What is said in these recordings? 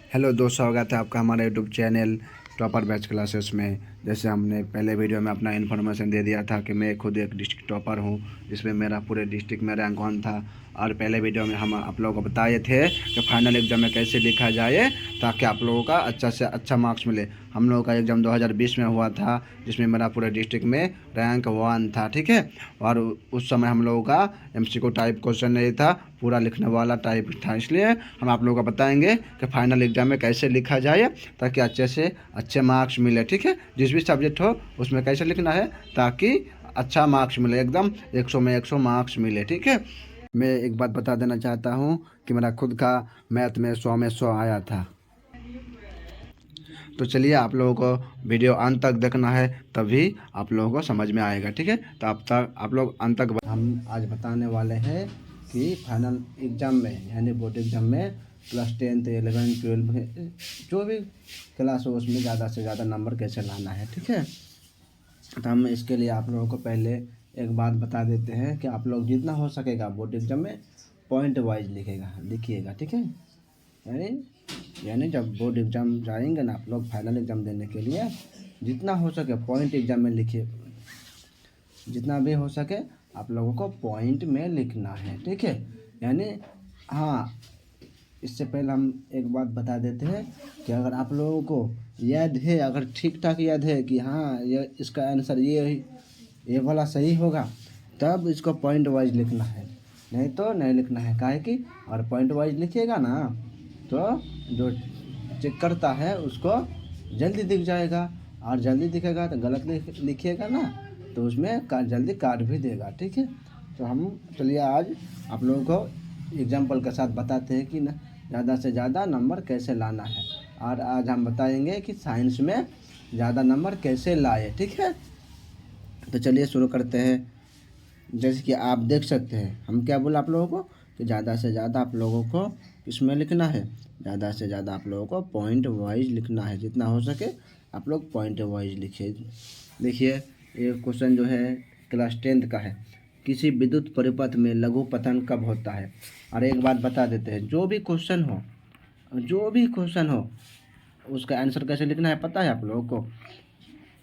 Hello दोस्तों, स्वागत है आपका हमारे YouTube channel topper batch classes में। जैसे हमने पहले वीडियो में अपना इन्फॉर्मेशन दे दिया था कि मैं खुद एक डिस्ट्रिक्ट टॉपर हूं, जिसमें मेरा पूरे डिस्ट्रिक्ट में रैंक 1 था। और पहले वीडियो में हम आप लोगों को बताए थे कि फाइनल एग्ज़ाम में कैसे लिखा जाए ताकि आप लोगों का अच्छा से अच्छा मार्क्स मिले। हम लोगों का एग्ज़ाम 2020 में हुआ था, जिसमें मेरा पूरे डिस्ट्रिक्ट में रैंक 1 था, ठीक है। और उस समय हम लोगों का MCQ टाइप क्वेश्चन नहीं था, पूरा लिखने वाला टाइप था। इसलिए हम आप लोगों को बताएंगे कि फाइनल एग्ज़ाम में कैसे लिखा जाए ताकि अच्छे से अच्छे मार्क्स मिले, ठीक है। जिस भी सब्जेक्ट हो उसमें कैसे लिखना है ताकि अच्छा मार्क्स मिले, एकदम 100 में 100 मार्क्स मिले, ठीक है। मैं एक बात बता देना चाहता हूँ कि मेरा खुद का मैथ में 100 में 100 आया था। तो चलिए, आप लोगों को वीडियो अंत तक देखना है, तभी आप लोगों को समझ में आएगा, ठीक है। तो आप लोग अंत तक हम आज बताने वाले हैं कि फाइनल एग्ज़ाम में यानी बोर्ड एग्ज़ाम में क्लास 10th 11 12 जो भी क्लास हो उसमें ज़्यादा से ज़्यादा नंबर कैसे लाना है, ठीक है। तो हम इसके लिए आप लोगों को पहले एक बात बता देते हैं कि आप लोग जितना हो सकेगा बोर्ड एग्ज़ाम में पॉइंट वाइज लिखिएगा, ठीक है। यानी जब बोर्ड एग्ज़ाम जाएंगे ना आप लोग फाइनल एग्ज़ाम देने के लिए, जितना हो सके पॉइंट एग्ज़ाम में लिखिए। जितना भी हो सके आप लोगों को पॉइंट में लिखना है, ठीक है। यानी हाँ, इससे पहले हम एक बात बता देते हैं कि अगर आप लोगों को याद है, अगर ठीक ठाक याद है कि हाँ ये इसका आंसर ये वाला सही होगा, तब इसको पॉइंट वाइज लिखना है, नहीं तो नहीं लिखना है। काहे कि और पॉइंट वाइज लिखिएगा ना तो जो चेक करता है उसको जल्दी दिख जाएगा, और जल्दी दिखेगा तो गलत लिखिएगा ना तो उसमें जल्दी काट भी देगा, ठीक है। तो हम चलिए आज आप लोगों को एग्जाम्पल के साथ बताते हैं कि ज़्यादा से ज़्यादा नंबर कैसे लाना है। और आज हम बताएंगे कि साइंस में ज़्यादा नंबर कैसे लाए, ठीक है। तो चलिए शुरू करते हैं। जैसे कि आप देख सकते हैं हम क्या बोला आप लोगों को कि ज़्यादा से ज़्यादा आप लोगों को किसमें लिखना है, ज़्यादा से ज़्यादा आप लोगों को पॉइंट वाइज लिखना है। जितना हो सके आप लोग पॉइंट वाइज लिखिए। देखिए ये क्वेश्चन जो है क्लास 10th का है। किसी विद्युत परिपथ में लघु पतन कब होता है। और एक बात बता देते हैं, जो भी क्वेश्चन हो उसका आंसर कैसे लिखना है पता है आप लोगों को।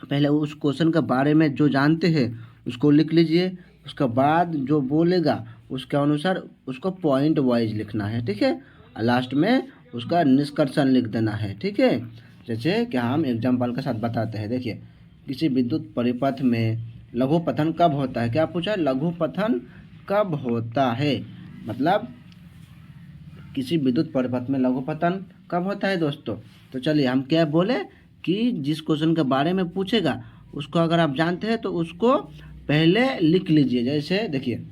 पहले उस क्वेश्चन के बारे में जो जानते हैं उसको लिख लीजिए, उसके बाद जो बोलेगा उसके अनुसार उसको पॉइंट वाइज लिखना है, ठीक है। और लास्ट में उसका निष्कर्षण लिख देना है, ठीक है। जैसे कि हम एग्जाम्पल के साथ बताते हैं। देखिए किसी विद्युत परिपथ में लघु पतन कब होता है। क्या पूछा है, लघु पतन कब होता है, मतलब किसी विद्युत परिपथ में लघु पतन कब होता है दोस्तों। तो चलिए हम क्या बोले कि जिस क्वेश्चन के बारे में पूछेगा उसको अगर आप जानते हैं तो उसको पहले लिख लीजिए। जैसे देखिए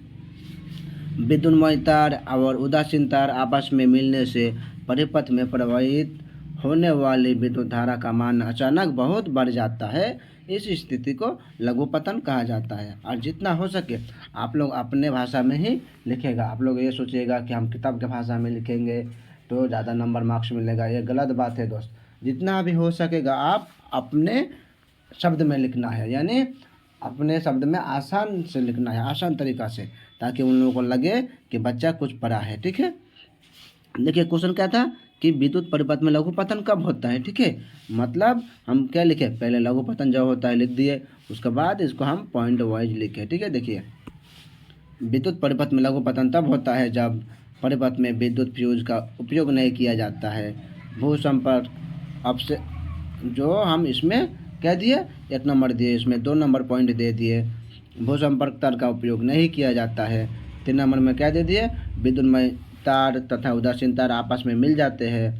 विद्युन्मय तार और उदासीन तार आपस में मिलने से परिपथ में प्रवाहित होने वाली विद्युत धारा का मान अचानक बहुत बढ़ जाता है। इस स्थिति को लघु पतन कहा जाता है। और जितना हो सके आप लोग अपने भाषा में ही लिखेगा। आप लोग ये सोचिएगा कि हम किताब के भाषा में लिखेंगे तो ज़्यादा नंबर मार्क्स मिलेगा, ये गलत बात है दोस्त। जितना भी हो सकेगा आप अपने शब्द में लिखना है, यानी अपने शब्द में आसान से लिखना है, आसान तरीक़ा से, ताकि उन लोगों को लगे कि बच्चा कुछ पढ़ा है, ठीक है। देखिए क्वेश्चन क्या था कि विद्युत परिपथ में लघु पतन कब होता है, ठीक है। मतलब हम क्या लिखे, पहले लघु पतन जब होता है लिख दिए, उसके बाद इसको हम पॉइंट वाइज लिखे, ठीक है। देखिए विद्युत परिपथ में लघु पतन तब होता है जब परिपथ में विद्युत फ्यूज का उपयोग नहीं किया जाता है। भू संपर्क अब से जो हम इसमें कह दिए 1 नंबर दिए, इसमें 2 नंबर पॉइंट दे दिए। भू संपर्क तार का उपयोग नहीं किया जाता है। 3 नंबर में क्या दे दिए, विद्युन्मय तार तथा उदासीन तार आपस में मिल जाते हैं।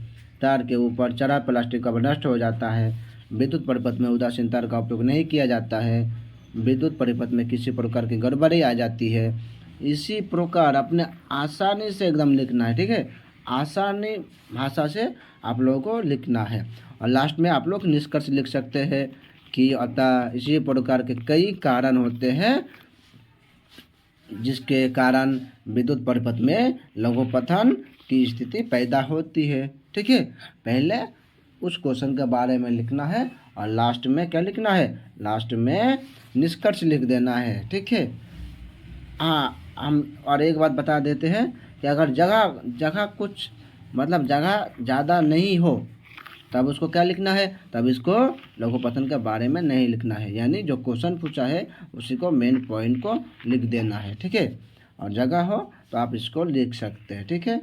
तार के ऊपर चढ़ा प्लास्टिक कवर नष्ट हो जाता है। विद्युत परिपथ में उदासीन तार का उपयोग नहीं किया जाता है। विद्युत परिपथ में किसी प्रकार की गड़बड़ी आ जाती है। इसी प्रकार अपने आसानी से एकदम लिखना है, ठीक है। आसानी भाषा से आप लोगों को लिखना है। और लास्ट में आप लोग निष्कर्ष लिख सकते हैं कि अतः इसी प्रकार के कई कारण होते हैं जिसके कारण विद्युत परिपथ में लघु पतन की स्थिति पैदा होती है, ठीक है। पहले उस क्वेश्चन के बारे में लिखना है और लास्ट में क्या लिखना है, लास्ट में निष्कर्ष लिख देना है, ठीक है। हाँ, हम और एक बात बता देते हैं कि अगर जगह कुछ मतलब जगह ज़्यादा नहीं हो, तब उसको क्या लिखना है, तब इसको लघुपठन के बारे में नहीं लिखना है, यानी जो क्वेश्चन पूछा है उसी को मेन पॉइंट को लिख देना है, ठीक है। और जगह हो तो आप इसको लिख सकते हैं, ठीक है।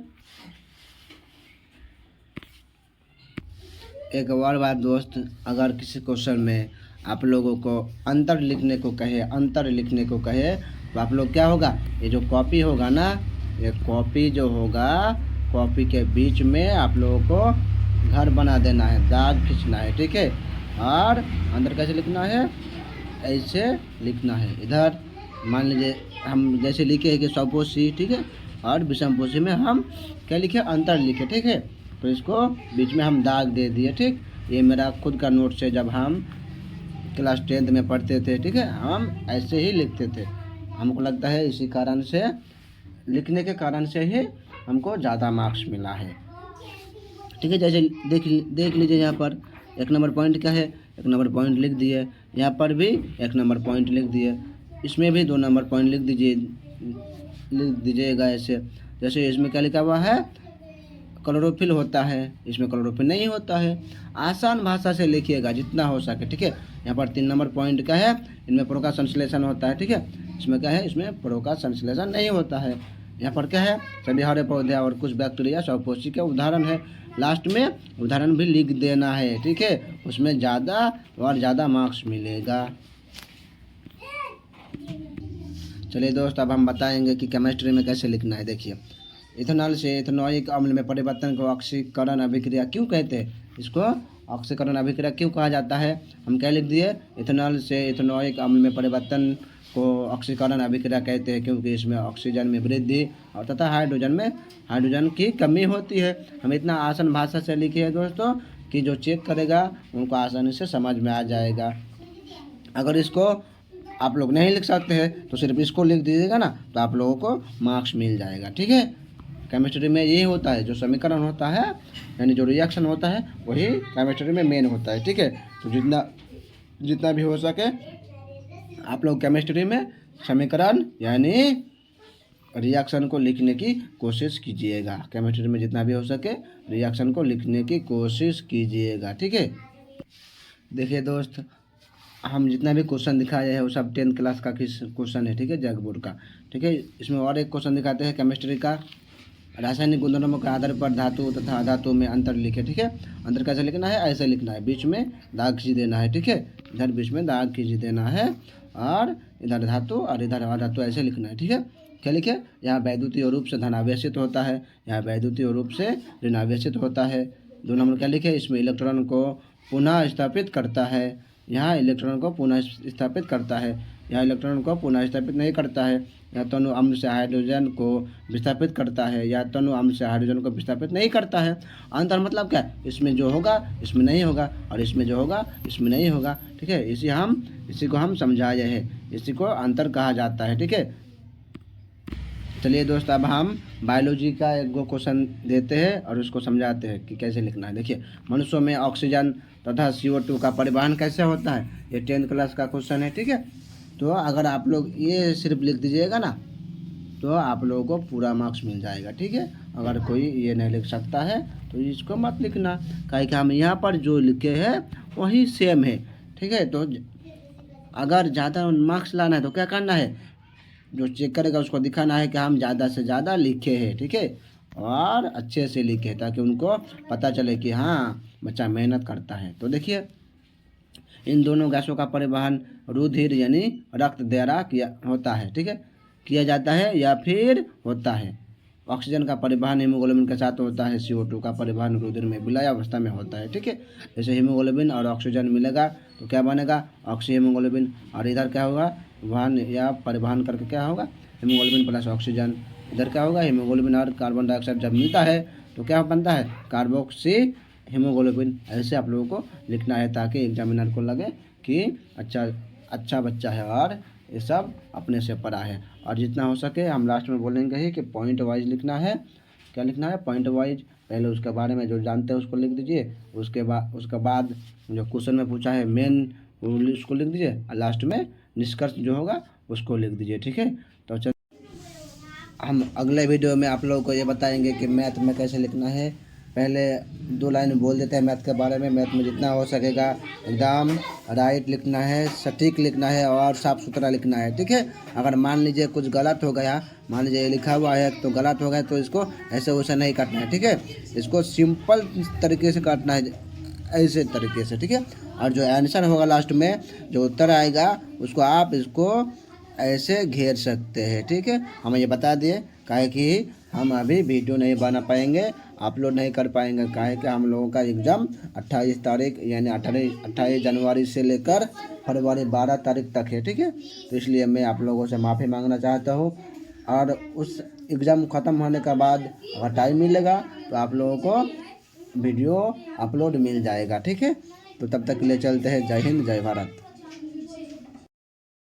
एक और बात दोस्त, अगर किसी क्वेश्चन में आप लोगों को अंतर लिखने को कहे तो आप लोग क्या होगा, ये जो कॉपी होगा ना, ये कॉपी जो होगा, कॉपी के बीच में आप लोगों को घर बना देना है, दाग खींचना है, ठीक है। और अंदर कैसे लिखना है, ऐसे लिखना है। इधर मान लीजिए हम जैसे लिखे हैं कि सपोसी, ठीक है, और विषमपोषी में हम क्या लिखे, अंतर लिखे, ठीक है। तो इसको बीच में हम दाग दे दिए, ठीक। ये मेरा खुद का नोट्स है, जब हम क्लास 10th में पढ़ते थे, ठीक है, हम ऐसे ही लिखते थे। हमको लगता है इसी कारण से, लिखने के कारण से ही हमको ज़्यादा मार्क्स मिला है, ठीक है। जैसे देख लीजिए यहाँ पर 1 नंबर पॉइंट क्या है, 1 नंबर पॉइंट लिख दिए, यहाँ पर भी 1 नंबर पॉइंट लिख दिए, इसमें भी 2 नंबर पॉइंट लिख दीजिएगा ऐसे। जैसे इसमें क्या लिखा हुआ है, क्लोरोफिल होता है, इसमें क्लोरोफिल नहीं होता है। आसान भाषा से लिखिएगा जितना हो सके, ठीक है। यहाँ पर 3 नंबर पॉइंट का है, इनमें प्रो का संश्लेषण होता है, ठीक है। इसमें क्या है, इसमें प्रो का संश्लेषण नहीं होता है। यहाँ पर क्या है, सभी हरे पौधे और कुछ बैक्टीरिया स्वपोषी के उदाहरण है। लास्ट में उदाहरण भी लिख देना है, ठीक है, उसमें ज़्यादा और ज़्यादा मार्क्स मिलेगा। चलिए दोस्त, अब हम बताएंगे कि केमिस्ट्री में कैसे लिखना है। देखिए, इथेनॉल से इथेनॉइक अम्ल में परिवर्तन को ऑक्सीकरण अभिक्रिया क्यों कहते हैं, इसको ऑक्सीकरण अभिक्रिया क्यों कहा जाता है। हम क्या लिख दिए, इथेनॉल से इथेनॉइक अम्ल में परिवर्तन को ऑक्सीकरण अभिक्रिया कहते हैं, क्योंकि इसमें ऑक्सीजन में वृद्धि और तथा हाइड्रोजन की कमी होती है। हम इतना आसान भाषा से लिखे हैं दोस्तों कि जो चेक करेगा उनको आसानी से समझ में आ जाएगा। अगर इसको आप लोग नहीं लिख सकते हैं तो सिर्फ इसको लिख दीजिएगा ना, तो आप लोगों को मार्क्स मिल जाएगा, ठीक है। केमिस्ट्री में यही होता है, जो समीकरण होता है यानी जो रिएक्शन होता है वही केमिस्ट्री में मेन होता है, ठीक है। तो जितना भी हो सके आप लोग केमिस्ट्री में समीकरण यानी रिएक्शन को लिखने की कोशिश कीजिएगा। केमिस्ट्री में जितना भी हो सके रिएक्शन को लिखने की कोशिश कीजिएगा, ठीक है। देखिए दोस्त, हम जितना भी क्वेश्चन दिखाए हैं वो सब 10th क्लास का क्वेश्चन है, ठीक है, जग बोर्ड का, ठीक है। इसमें और एक क्वेश्चन दिखाते हैं केमिस्ट्री का, रासायनिक गुणधर्मों के आधार पर धातु तथा अधातु में अंतर लिखे, ठीक है। अंतर कैसे लिखना है, ऐसे लिखना है, बीच में दाग खींच देना है, ठीक है। इधर बीच में दाग खींच देना है और इधर धातु और इधर अधातु ऐसे लिखना है, ठीक है। क्या लिखे, यहाँ वैद्युतीय रूप से धनावेशित होता है, यहाँ वैद्युतीय रूप से ऋणावेशित होता है। 2 नंबर क्या लिखे, इसमें इलेक्ट्रॉन को पुनः स्थापित करता है, यहाँ इलेक्ट्रॉन को पुनः स्थापित करता है, यहाँ इलेक्ट्रॉन को पुनः स्थापित नहीं करता है। या तनु अम्ल से हाइड्रोजन को विस्थापित करता है, या तनु अम्ल से हाइड्रोजन को विस्थापित नहीं करता है। अंतर मतलब क्या, इसमें जो होगा इसमें नहीं होगा, और इसमें जो होगा इसमें नहीं होगा, ठीक है। इसी को हम समझाए हैं, इसी को अंतर कहा जाता है, ठीक है। चलिए दोस्त, अब हम बायोलॉजी का एक दो क्वेश्चन देते हैं और उसको समझाते हैं कि कैसे लिखना है। देखिए, मनुष्यों में ऑक्सीजन तथा CO2 का परिवहन कैसे होता है, ये 10th क्लास का क्वेश्चन है, ठीक है। तो अगर आप लोग ये सिर्फ लिख दीजिएगा ना तो आप लोगों को पूरा मार्क्स मिल जाएगा, ठीक है। अगर कोई ये नहीं लिख सकता है तो इसको मत लिखना, काहे कि हम यहाँ पर जो लिखे हैं वही सेम है, ठीक है। तो अगर ज़्यादा मार्क्स लाना है तो क्या करना है, जो चेक करेगा उसको दिखाना है कि हम ज़्यादा से ज़्यादा लिखे हैं, ठीक है, और अच्छे से लिखे, ताकि उनको पता चले कि हाँ बच्चा मेहनत करता है। तो देखिए, इन दोनों गैसों का परिवहन रुधिर यानी रक्त द्वारा किया होता है, ठीक है, किया जाता है या फिर होता है। ऑक्सीजन का परिवहन हीमोग्लोबिन के साथ होता है, CO2 का परिवहन रुधिर में विलय अवस्था में होता है, ठीक है। जैसे हीमोग्लोबिन और ऑक्सीजन मिलेगा तो क्या बनेगा, ऑक्सी हीमोग्लोबिन, और इधर क्या होगा, वहन या परिवहन करके क्या होगा, हीमोग्लोबिन प्लस ऑक्सीजन। इधर क्या होगा, हीमोग्लोबिन और कार्बन डाइऑक्साइड जब मिलता है तो क्या बनता है, कार्बोक्सी हीमोग्लोबिन। ऐसे आप लोगों को लिखना है ताकि एग्जामिनर को लगे कि अच्छा बच्चा है और ये सब अपने से पढ़ा है। और जितना हो सके हम लास्ट में बोलेंगे ही कि पॉइंट वाइज लिखना है। क्या लिखना है, पॉइंट वाइज, पहले उसके बारे में जो जानते हैं उसको लिख दीजिए, उसके बाद जो क्वेश्चन में पूछा है मेन उसको लिख दीजिए, और लास्ट में निष्कर्ष जो होगा उसको लिख दीजिए, ठीक है। तो हम अगले वीडियो में आप लोगों को ये बताएंगे कि मैथ में कैसे लिखना है। पहले 2 लाइन बोल देते हैं मैथ के बारे में। मैथ में जितना हो सकेगा एकदम राइट लिखना है, सटीक लिखना है और साफ़ सुथरा लिखना है, ठीक है। अगर मान लीजिए कुछ गलत हो गया, मान लीजिए ये लिखा हुआ है तो गलत हो गया, तो इसको ऐसे वैसे नहीं काटना है, ठीक है। इसको सिंपल तरीके से काटना है, ऐसे तरीके से, ठीक है। और जो आंसर होगा लास्ट में, जो उत्तर आएगा उसको आप इसको ऐसे घेर सकते हैं, ठीक है। हमें ये बता दिए काहे कि हम अभी वीडियो नहीं बना पाएंगे, अपलोड नहीं कर पाएंगे, काहे कि हम लोगों का एग्ज़ाम 28 तारीख यानी 28 जनवरी से लेकर फरवरी 12 तारीख तक है, ठीक है। तो इसलिए मैं आप लोगों से माफ़ी मांगना चाहता हूँ। और उस एग्ज़ाम ख़त्म होने के बाद अगर टाइम मिलेगा तो आप लोगों को वीडियो अपलोड मिल जाएगा, ठीक है। तो तब तक के लिए चलते हैं। जय हिंद, जय भारत।